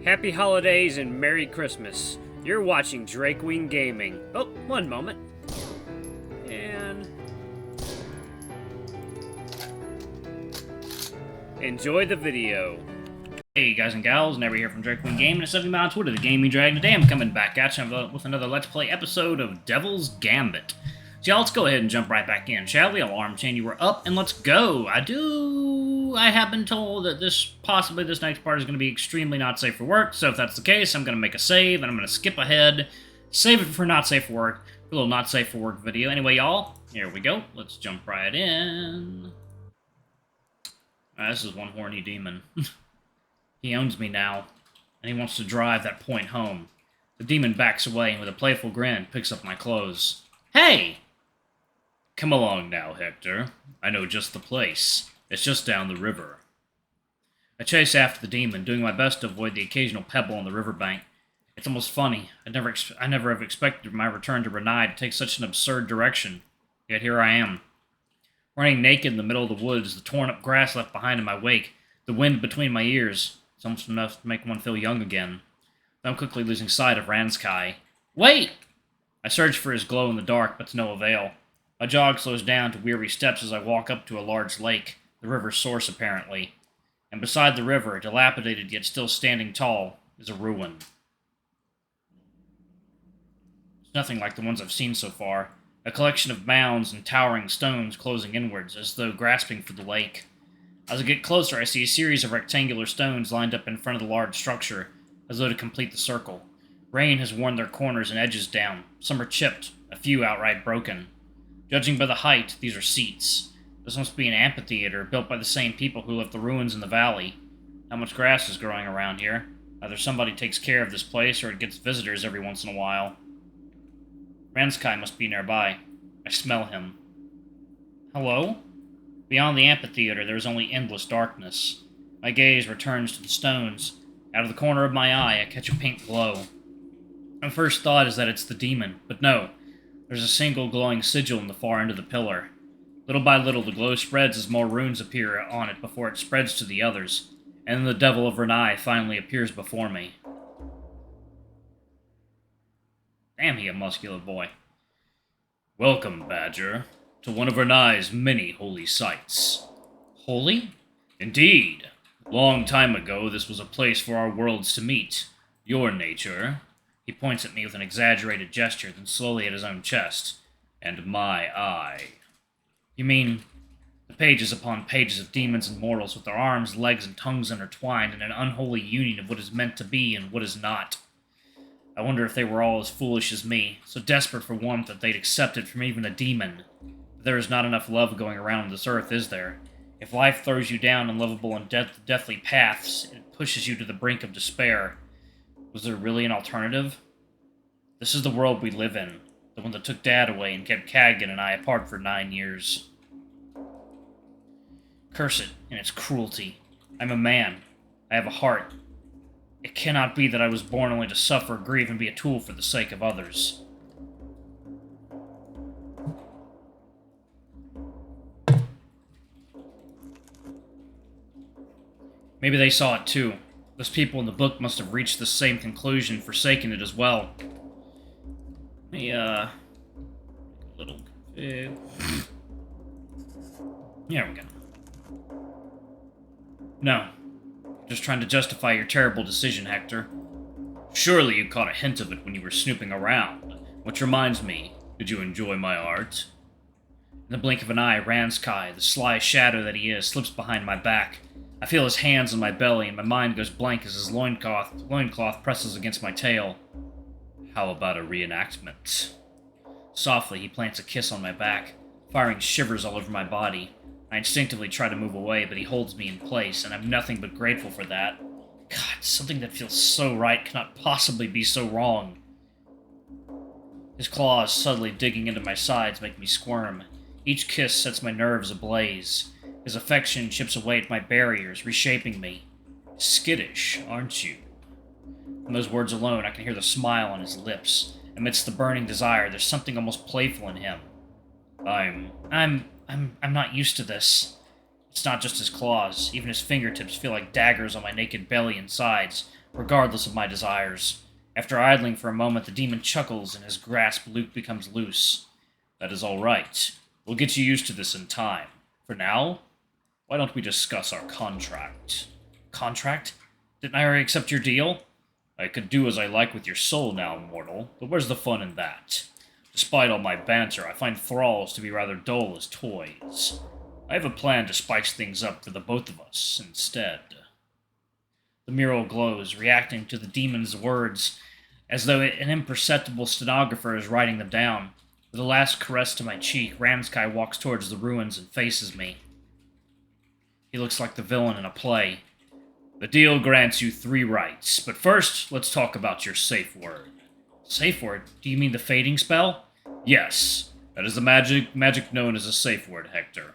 Happy holidays and Merry Christmas. You're watching Drakewing Gaming. Oh, one moment. And enjoy the video. Hey guys and gals, Never here from Drakewing Gaming, and something on Twitter, the Gaming Dragon. Today I'm coming back at you with another Let's Play episode of Devil's Gambit. So y'all, let's go ahead and jump right back in, shall we? Alarm chain, you were up, and let's go. I have been told that possibly this next part is going to be extremely not safe for work, so if that's the case, I'm going to make a save, and I'm going to skip ahead, save it for not safe for work, a little not safe for work video. Anyway, y'all, here we go. Let's jump right in. This is one horny demon. He owns me now, and he wants to drive that point home. The demon backs away, and with a playful grin, picks up my clothes. Hey! Come along now, Hector. I know just the place. It's just down the river. I chase after the demon, doing my best to avoid the occasional pebble on the riverbank. It's almost funny. I never have expected my return to Renai to take such an absurd direction. Yet here I am. Running naked in the middle of the woods, the torn-up grass left behind in my wake, the wind between my ears. It's almost enough to make one feel young again. I'm quickly losing sight of Ranskai. Wait! I search for his glow in the dark, but to no avail. My jog slows down to weary steps as I walk up to a large lake, the river's source apparently. And beside the river, dilapidated yet still standing tall, is a ruin. It's nothing like the ones I've seen so far. A collection of mounds and towering stones closing inwards, as though grasping for the lake. As I get closer, I see a series of rectangular stones lined up in front of the large structure, as though to complete the circle. Rain has worn their corners and edges down. Some are chipped, a few outright broken. Judging by the height, these are seats. This must be an amphitheater built by the same people who left the ruins in the valley. Not much grass is growing around here. Either somebody takes care of this place or it gets visitors every once in a while. Ranskai must be nearby. I smell him. Hello? Beyond the amphitheater, there is only endless darkness. My gaze returns to the stones. Out of the corner of my eye, I catch a pink glow. My first thought is that it's the demon, but no. There's a single glowing sigil in the far end of the pillar. Little by little, the glow spreads as more runes appear on it before it spreads to the others, and then the Devil of Renai finally appears before me. Damn, he a muscular boy. Welcome, Badger, to one of Renai's many holy sites. Holy? Indeed. Long time ago, this was a place for our worlds to meet. Your nature... He points at me with an exaggerated gesture, then slowly at his own chest. And my eye. You mean the pages upon pages of demons and mortals with their arms, legs, and tongues intertwined in an unholy union of what is meant to be and what is not. I wonder if they were all as foolish as me, so desperate for warmth that they'd accept it from even a demon. But there is not enough love going around on this earth, is there? If life throws you down unlovable and deathly paths, it pushes you to the brink of despair. Was there really an alternative? This is the world we live in, the one that took Dad away and kept Kagan and I apart for 9 years. Curse it and its cruelty. I'm a man. I have a heart. It cannot be that I was born only to suffer, grieve, and be a tool for the sake of others. Maybe they saw it too. Those people in the book must have reached the same conclusion, forsaken it as well. Let me, little... There we go. No. Just trying to justify your terrible decision, Hector. Surely you caught a hint of it when you were snooping around. Which reminds me, did you enjoy my art? In the blink of an eye, Ranskai, the sly shadow that he is, slips behind my back. I feel his hands on my belly, and my mind goes blank as his loincloth presses against my tail. How about a reenactment? Softly, he plants a kiss on my back, firing shivers all over my body. I instinctively try to move away, but he holds me in place, and I'm nothing but grateful for that. God, something that feels so right cannot possibly be so wrong. His claws suddenly digging into my sides make me squirm. Each kiss sets my nerves ablaze. His affection chips away at my barriers, reshaping me. Skittish, aren't you? From those words alone, I can hear the smile on his lips. Amidst the burning desire, there's something almost playful in him. I'm not used to this. It's not just his claws. Even his fingertips feel like daggers on my naked belly and sides, regardless of my desires. After idling for a moment, the demon chuckles and his grasp becomes loose. That is all right. We'll get you used to this in time. For now, why don't we discuss our contract? Contract? Didn't I already accept your deal? I could do as I like with your soul now, mortal, but where's the fun in that? Despite all my banter, I find thralls to be rather dull as toys. I have a plan to spice things up for the both of us, instead. The mural glows, reacting to the demon's words, as though an imperceptible stenographer is writing them down. With a last caress to my cheek, Ramsky walks towards the ruins and faces me. He looks like the villain in a play. The deal grants you 3 rights, but first, let's talk about your safe word. Safe word? Do you mean the fading spell? Yes, that is the magic known as a safe word, Hector.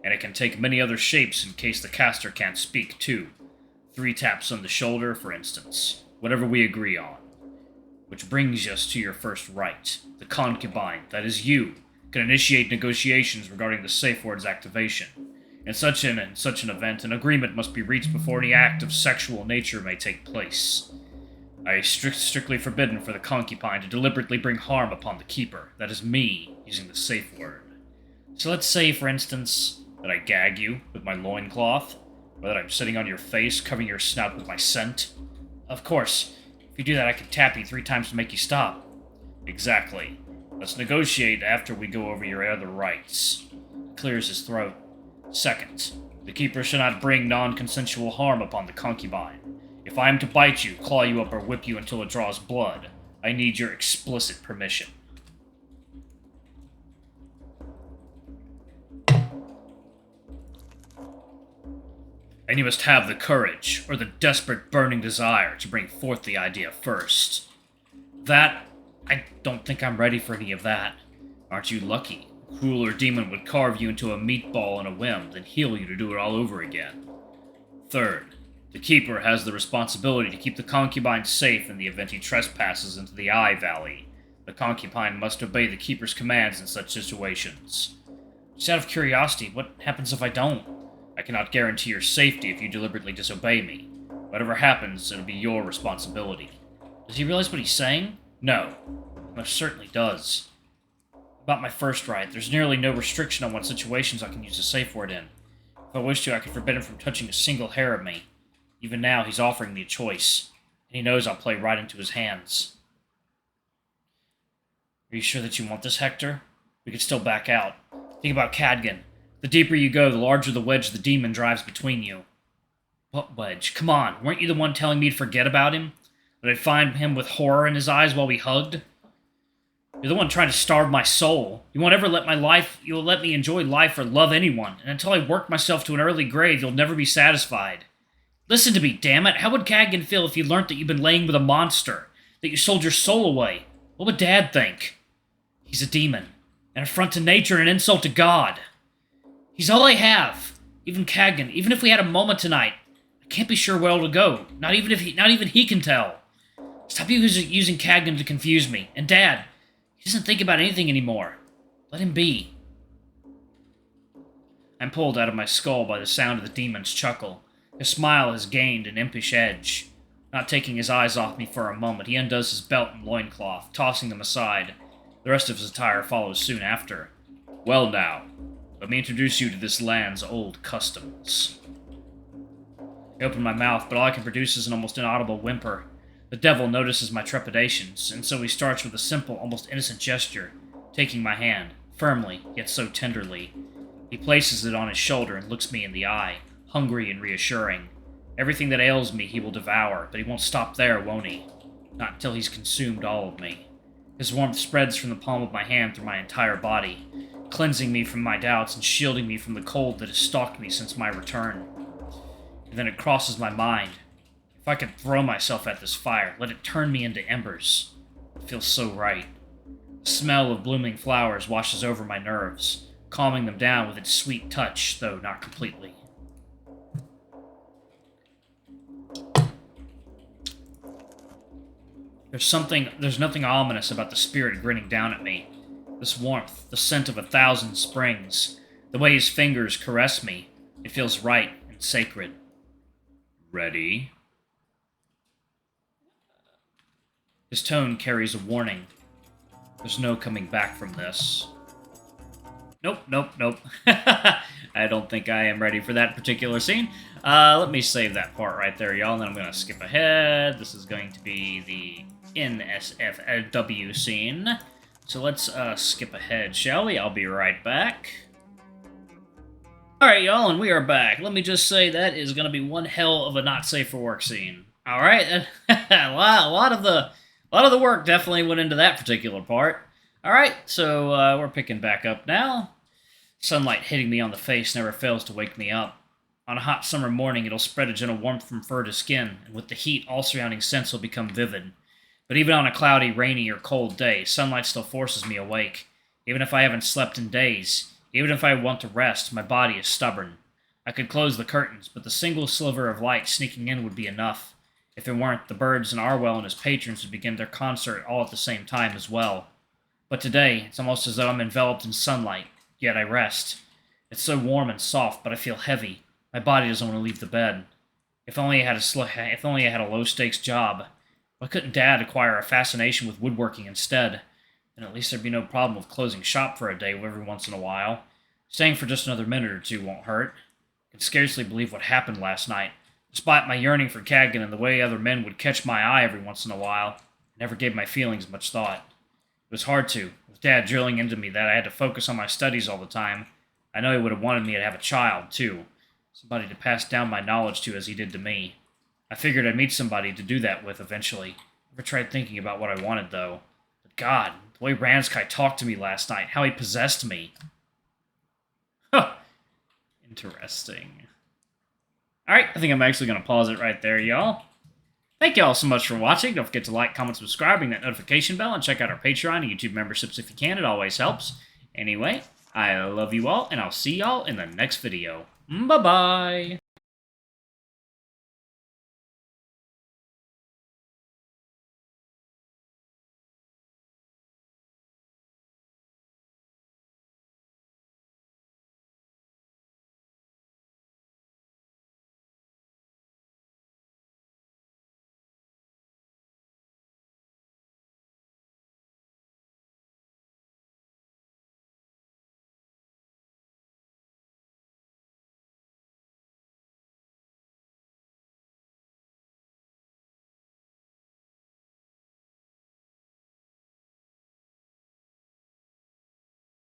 And it can take many other shapes in case the caster can't speak, too. 3 taps on the shoulder, for instance. Whatever we agree on. Which brings us to your first right. The concubine, that is you, can initiate negotiations regarding the safe word's activation. In such an event, an agreement must be reached before any act of sexual nature may take place. I strictly forbidden for the concubine to deliberately bring harm upon the keeper, that is me, using the safe word. So let's say, for instance, that I gag you with my loincloth, or that I'm sitting on your face, covering your snout with my scent. Of course, if you do that, I can tap you 3 times to make you stop. Exactly. Let's negotiate after we go over your other rights. Clears his throat. Second, the keeper shall not bring non-consensual harm upon the concubine. If I am to bite you, claw you up, or whip you until it draws blood, I need your explicit permission. And you must have the courage, or the desperate burning desire, to bring forth the idea first. I don't think I'm ready for any of that. Aren't you lucky? A crueler demon would carve you into a meatball in a whim, then heal you to do it all over again. Third, the keeper has the responsibility to keep the concubine safe in the event he trespasses into the Eye Valley. The concubine must obey the keeper's commands in such situations. Just out of curiosity, what happens if I don't? I cannot guarantee your safety if you deliberately disobey me. Whatever happens, it'll be your responsibility. Does he realize what he's saying? No. Most certainly does. About my first right, there's nearly no restriction on what situations I can use a safe word in. If I wish to, I can forbid him from touching a single hair of me. Even now, he's offering me a choice, and he knows I'll play right into his hands. Are you sure that you want this, Hector? We could still back out. Think about Cadgan. The deeper you go, the larger the wedge the demon drives between you. What wedge? Come on, weren't you the one telling me to forget about him? That I'd find him with horror in his eyes while we hugged? You're the one trying to starve my soul. You won't ever you'll let me enjoy life or love anyone, and until I work myself to an early grave, you'll never be satisfied. Listen to me, damn it. How would Cadgan feel if he learnt that you've been laying with a monster? That you sold your soul away? What would Dad think? He's a demon. An affront to nature and an insult to God. He's all I have. Even Cadgan. Even if we had a moment tonight, I can't be sure where it'll go. Not even he can tell. Stop using Cadgan to confuse me. And Dad, he doesn't think about anything anymore. Let him be. I'm pulled out of my skull by the sound of the demon's chuckle. His smile has gained an impish edge. Not taking his eyes off me for a moment, he undoes his belt and loincloth, tossing them aside. The rest of his attire follows soon after. Well now, let me introduce you to this land's old customs. I open my mouth, but all I can produce is an almost inaudible whimper. The devil notices my trepidations, and so he starts with a simple, almost innocent gesture, taking my hand, firmly, yet so tenderly. He places it on his shoulder and looks me in the eye, hungry and reassuring. Everything that ails me he will devour, but he won't stop there, won't he? Not until he's consumed all of me. His warmth spreads from the palm of my hand through my entire body, cleansing me from my doubts and shielding me from the cold that has stalked me since my return. And then it crosses my mind. If I could throw myself at this fire, let it turn me into embers. It feels so right. The smell of blooming flowers washes over my nerves, calming them down with its sweet touch, though not completely. There's nothing ominous about the spirit grinning down at me. This warmth, the scent of 1,000 springs, the way his fingers caress me, it feels right and sacred. Ready? His tone carries a warning. There's no coming back from this. Nope, nope, nope. I don't think I am ready for that particular scene. Let me save that part right there, y'all, and then I'm going to skip ahead. This is going to be the NSFW scene. So let's skip ahead, shall we? I'll be right back. Alright, y'all, and we are back. Let me just say that is going to be one hell of a not safe for work scene. Alright, a lot of the work definitely went into that particular part. Alright, so we're picking back up now. Sunlight hitting me on the face never fails to wake me up. On a hot summer morning, it'll spread a gentle warmth from fur to skin, and with the heat, all surrounding scents will become vivid. But even on a cloudy, rainy, or cold day, sunlight still forces me awake. Even if I haven't slept in days, even if I want to rest, my body is stubborn. I could close the curtains, but the single sliver of light sneaking in would be enough. If it weren't, the birds in Arwell and his patrons would begin their concert all at the same time as well. But today, it's almost as though I'm enveloped in sunlight, yet I rest. It's so warm and soft, but I feel heavy. My body doesn't want to leave the bed. If only I had a low-stakes job. Why couldn't Dad acquire a fascination with woodworking instead? Then at least there'd be no problem with closing shop for a day every once in a while. Staying for just another minute or two won't hurt. I can scarcely believe what happened last night. Despite my yearning for Cagan and the way other men would catch my eye every once in a while, I never gave my feelings much thought. It was hard to, with Dad drilling into me that I had to focus on my studies all the time. I know he would have wanted me to have a child, too. Somebody to pass down my knowledge to as he did to me. I figured I'd meet somebody to do that with eventually. Never tried thinking about what I wanted, though. But God, the way Ranskai talked to me last night, how he possessed me. Huh. Interesting. Alright, I think I'm actually going to pause it right there, y'all. Thank y'all so much for watching. Don't forget to like, comment, subscribe, ring that notification bell, and check out our Patreon and YouTube memberships if you can. It always helps. Anyway, I love you all, and I'll see y'all in the next video. Bye-bye!